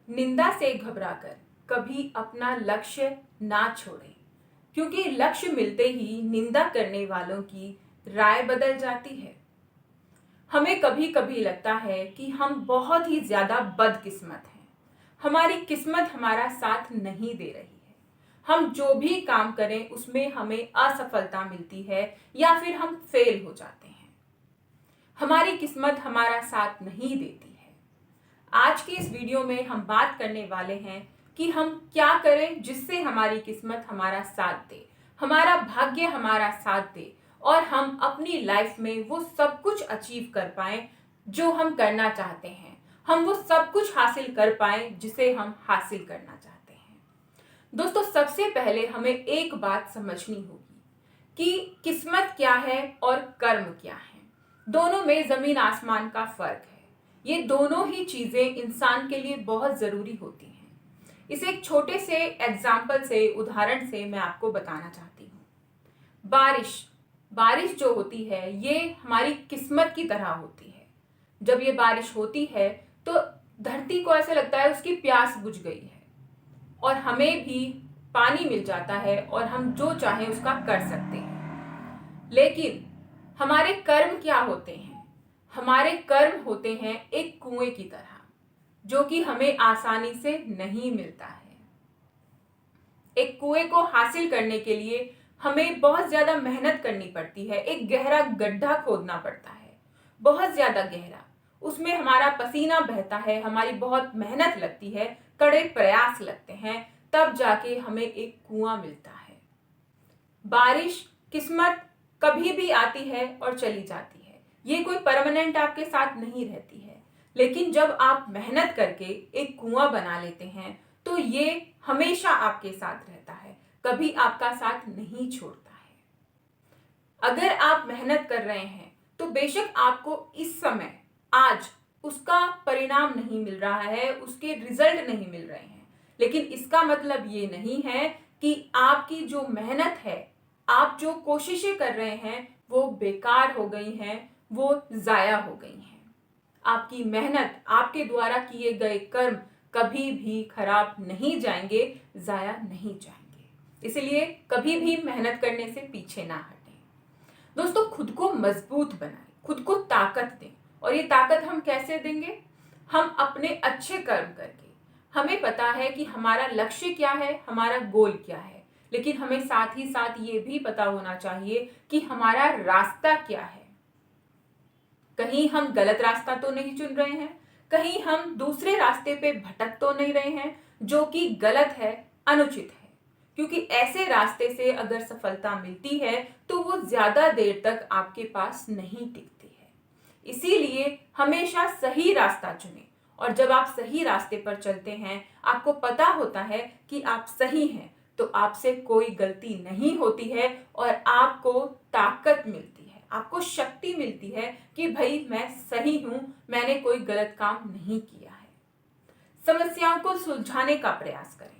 निंदा से घबराकर कभी अपना लक्ष्य ना छोड़ें, क्योंकि लक्ष्य मिलते ही निंदा करने वालों की राय बदल जाती है। हमें कभी कभी लगता है कि हम बहुत ही ज्यादा बदकिस्मत हैं। हमारी किस्मत हमारा साथ नहीं दे रही है। हम जो भी काम करें उसमें हमें असफलता मिलती है या फिर हम फेल हो जाते हैं। हमारी किस्मत हमारा साथ नहीं देती है। आज की इस वीडियो में हम बात करने वाले हैं कि हम क्या करें जिससे हमारी किस्मत हमारा साथ दे, हमारा भाग्य हमारा साथ दे और हम अपनी लाइफ में वो सब कुछ अचीव कर पाएं जो हम करना चाहते हैं। हम वो सब कुछ हासिल कर पाएं जिसे हम हासिल करना चाहते हैं। दोस्तों, सबसे पहले हमें एक बात समझनी होगी कि किस्मत क्या है और कर्म क्या है। दोनों में जमीन आसमान का फर्क है। ये दोनों ही चीजें इंसान के लिए बहुत जरूरी होती हैं। इसे एक छोटे से एग्जाम्पल से, उदाहरण से मैं आपको बताना चाहती हूँ। बारिश बारिश जो होती है ये हमारी किस्मत की तरह होती है। जब ये बारिश होती है तो धरती को ऐसा लगता है उसकी प्यास बुझ गई है और हमें भी पानी मिल जाता है और हम जो चाहें उसका कर सकते हैं। लेकिन हमारे कर्म क्या होते हैं? हमारे कर्म होते हैं एक कुएं की तरह, जो कि हमें आसानी से नहीं मिलता है। एक कुएं को हासिल करने के लिए हमें बहुत ज्यादा मेहनत करनी पड़ती है। एक गहरा गड्ढा खोदना पड़ता है, बहुत ज्यादा गहरा। उसमें हमारा पसीना बहता है, हमारी बहुत मेहनत लगती है, कड़े प्रयास लगते हैं, तब जाके हमें एक कुआं मिलता है। बारिश, किस्मत कभी भी आती है और चली जाती है। ये कोई परमानेंट आपके साथ नहीं रहती है। लेकिन जब आप मेहनत करके एक कुआं बना लेते हैं तो ये हमेशा आपके साथ रहता है, कभी आपका साथ नहीं छोड़ता है। अगर आप मेहनत कर रहे हैं तो बेशक आपको इस समय, आज उसका परिणाम नहीं मिल रहा है, उसके रिजल्ट नहीं मिल रहे हैं, लेकिन इसका मतलब ये नहीं है कि आपकी जो मेहनत है, आप जो कोशिशें कर रहे हैं वो बेकार हो गई हैं, वो जाया हो गई हैं। आपकी मेहनत, आपके द्वारा किए गए कर्म कभी भी खराब नहीं जाएंगे, जाया नहीं जाएंगे। इसलिए कभी भी मेहनत करने से पीछे ना हटें। दोस्तों, खुद को मजबूत बनाएं, खुद को ताकत दें। और ये ताकत हम कैसे देंगे? हम अपने अच्छे कर्म करके। हमें पता है कि हमारा लक्ष्य क्या है, हमारा गोल क्या है, लेकिन हमें साथ ही साथ ये भी पता होना चाहिए कि हमारा रास्ता क्या है। कहीं हम गलत रास्ता तो नहीं चुन रहे हैं, कहीं हम दूसरे रास्ते पे भटक तो नहीं रहे हैं जो कि गलत है, अनुचित है। क्योंकि ऐसे रास्ते से अगर सफलता मिलती है तो वो ज्यादा देर तक आपके पास नहीं टिकती है। इसीलिए हमेशा सही रास्ता चुनें। और जब आप सही रास्ते पर चलते हैं, आपको पता होता है कि आप सही हैं, तो आपसे कोई गलती नहीं होती है और आपको ताकत मिलती है, आपको शक्ति मिलती है कि भाई मैं सही हूं, मैंने कोई गलत काम नहीं किया है। समस्याओं को सुलझाने का प्रयास करें।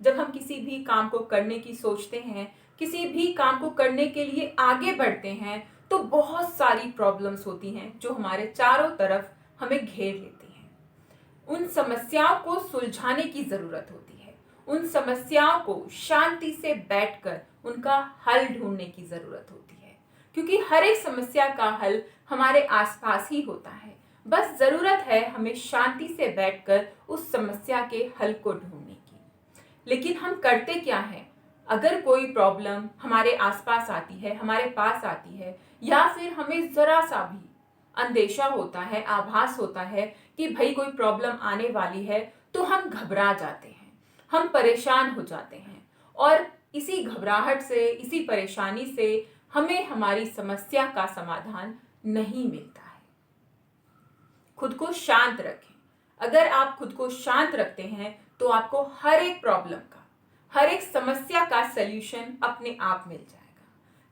जब हम किसी भी काम को करने की सोचते हैं, किसी भी काम को करने के लिए आगे बढ़ते हैं, तो बहुत सारी प्रॉब्लम्स होती हैं जो हमारे चारों तरफ हमें घेर लेती हैं। उन समस्याओं को सुलझाने की जरूरत होती है। उन समस्याओं को शांति से बैठकर उनका हल ढूंढने की जरूरत होती है, क्योंकि हर एक समस्या का हल हमारे आसपास ही होता है। बस जरूरत है हमें शांति से बैठकर उस समस्या के हल को ढूंढने की। लेकिन हम करते क्या हैं? अगर कोई प्रॉब्लम हमारे आसपास आती है, हमारे पास आती है, या फिर हमें जरा सा भी अंदेशा होता है, आभास होता है कि भाई कोई प्रॉब्लम आने वाली है, तो हम घबरा जाते हैं, हम परेशान हो जाते हैं। और इसी घबराहट से, इसी परेशानी से हमें हमारी समस्या का समाधान नहीं मिलता है। खुद को शांत रखें। अगर आप खुद को शांत रखते हैं तो आपको हर एक प्रॉब्लम का, हर एक समस्या का सलूशन अपने आप मिल जाएगा,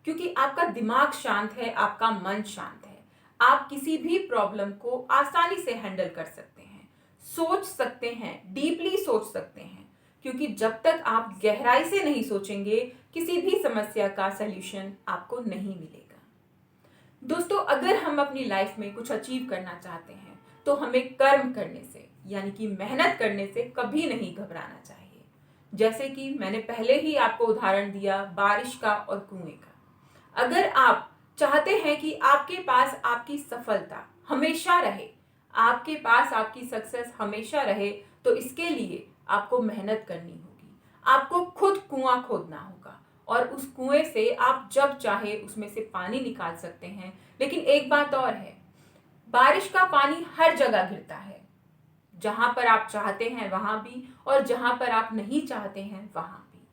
क्योंकि आपका दिमाग शांत है, आपका मन शांत है। आप किसी भी प्रॉब्लम को आसानी से हैंडल कर सकते हैं, सोच सकते हैं, डीपली सोच सकते हैं, क्योंकि जब तक आप गहराई से नहीं सोचेंगे, किसी भी समस्या का सलूशन आपको नहीं मिलेगा। दोस्तों, अगर हम अपनी लाइफ में कुछ अचीव करना चाहते हैं तो हमें कर्म करने से, यानी कि मेहनत करने से कभी नहीं घबराना चाहिए। जैसे कि मैंने पहले ही आपको उदाहरण दिया बारिश का और कुएं का। अगर आप चाहते हैं कि आपके पास आपकी सफलता हमेशा रहे, आपके पास आपकी सक्सेस हमेशा रहे, तो इसके लिए आपको मेहनत करनी होगी। आपको खुद कुआं खोदना होगा और उस कुएं से आप जब चाहे उसमें से पानी निकाल सकते हैं। लेकिन एक बात और है, बारिश का पानी हर जगह गिरता है, जहां पर आप चाहते हैं वहां भी और जहां पर आप नहीं चाहते हैं वहां भी।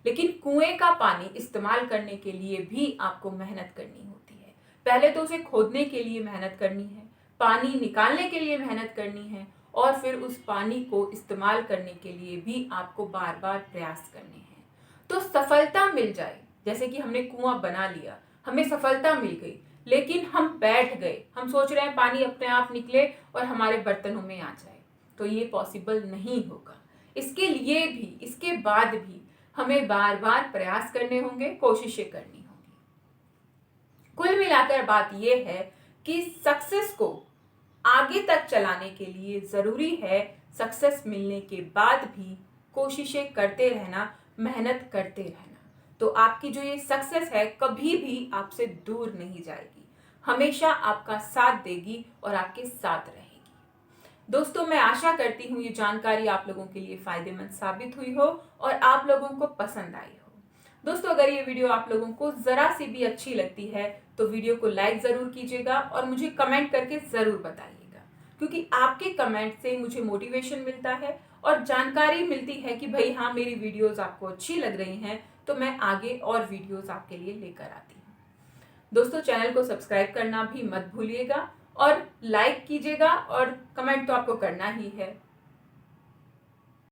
लेकिन कुएं का पानी इस्तेमाल करने के लिए भी आपको मेहनत करनी होती है। पहले तो उसे खोदने के लिए मेहनत करनी है, पानी निकालने के लिए मेहनत करनी है और फिर उस पानी को इस्तेमाल करने के लिए भी आपको बार बार प्रयास करने हैं। तो सफलता मिल जाए, जैसे कि हमने कुआं बना लिया, हमें सफलता मिल गई, लेकिन हम बैठ गए, हम सोच रहे हैं पानी अपने आप निकले और हमारे बर्तनों में आ जाए, तो ये पॉसिबल नहीं होगा। इसके लिए भी, इसके बाद भी हमें बार बार प्रयास करने होंगे, कोशिशें करनी होंगी। कुल मिलाकर बात यह है कि सक्सेस को आगे तक चलाने के लिए जरूरी है सक्सेस मिलने के बाद भी कोशिशें करते रहना, मेहनत करते रहना। तो आपकी जो ये सक्सेस है कभी भी आपसे दूर नहीं जाएगी, हमेशा आपका साथ देगी और आपके साथ रहेगी। दोस्तों, मैं आशा करती हूँ ये जानकारी आप लोगों के लिए फायदेमंद साबित हुई हो और आप लोगों को पसंद आई हो। दोस्तों, अगर ये वीडियो आप लोगों को जरा सी भी अच्छी लगती है तो वीडियो को लाइक जरूर कीजिएगा और मुझे कमेंट करके जरूर बताइएगा, क्योंकि आपके कमेंट से मुझे मोटिवेशन मिलता है और जानकारी मिलती है कि भाई हाँ, मेरी वीडियोस आपको अच्छी लग रही हैं, तो मैं आगे और वीडियोस आपके लिए लेकर आती हूँ। दोस्तों, चैनल को सब्सक्राइब करना भी मत भूलिएगा और लाइक कीजिएगा और कमेंट तो आपको करना ही है।